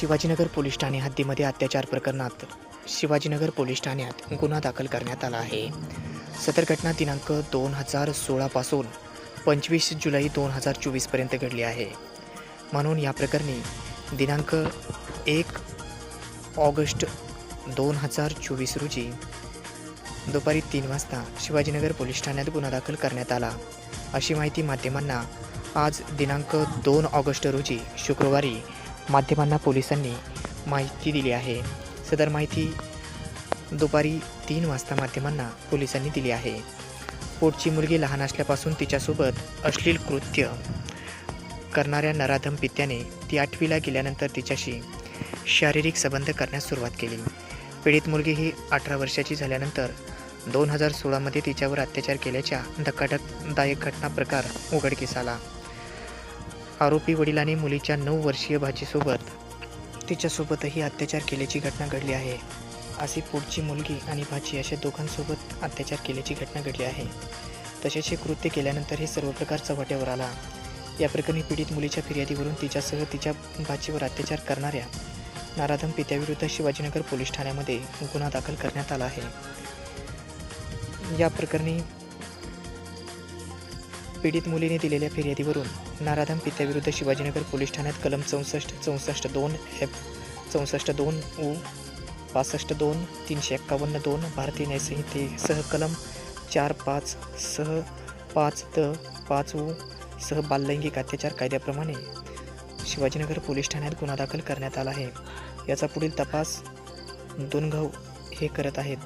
Shivajinagar police Thane हद्दीमध्ये अत्याचार प्रकरणात Shivajinagar police ठाण्यात गुन्हा दाखल करण्यात आला आहे. सदर घटना दिनांक 2016 पासून 25 जुलै 2024 पर्यंत घडली आहे. म्हणून या प्रकरणी दिनांक 1 ऑगस्ट 2024 रोजी दुपारी 3 वाजता शिवाजीनगर पोलीस ठाण्यात गुन्हा दाखल करण्यात आला, अशी माहिती माध्यमांना आज दिनांक 2 ऑगस्ट रोजी शुक्रवारी माध्यमांना पोलिसांनी माहिती दिली आहे. सदर माहिती दुपारी 3 वाजता माध्यमांना पोलिसांनी दिली आहे. पोटची मुलगी लहान असल्यापासून तिच्यासोबत अश्लील कृत्य करणाऱ्या नराधम पित्याने ती 8वीला गेल्यानंतर तिच्याशी शारीरिक संबंध करण्यास सुरुवात केली. पीडित मुलगी ही 18 वर्षाची झाल्यानंतर 2016 तिच्यावर अत्याचार केल्याच्या धक्कादायक घटना प्रकार उघडकीस आला. आरोपी वडिलांनी मुलीच्या 9 वर्षीय भाचीसोबत तिच्यासोबतही अत्याचार केल्याची घटना घडली आहे. अशी पुढची मुलगी आणि भाची अशा दोघांसोबत अत्याचार केल्याची घटना घडली आहे. तसेच हे कृत्य केल्यानंतर हे सर्व प्रकार चव्हाट्यावर आला. या प्रकरणी पीडित मुलीच्या फिर्यादीवरून तिच्यासह तिच्या भाचीवर अत्याचार करणाऱ्या नराधम पित्याविरुद्ध शिवाजीनगर पोलीस ठाण्यामध्ये गुन्हा दाखल करण्यात आला आहे. या प्रकरणी पीडित मुलीने दिलेल्या फिर्यादीवरून नराधम पित्याविरुद्ध शिवाजीनगर पोलीस ठाण्यात कलम 64-64-2 F 64-2 U 65-2 351-2 भारतीय न्यायसंहितेसह कलम 4-5 सह 5-5 U सह बाललैंगिक अत्याचार कायद्याप्रमाणे शिवाजीनगर पोलीस ठाण्यात गुन्हा दाखल करण्यात आला आहे. याचा पुढील तपास दुनगाव हे करत आहेत.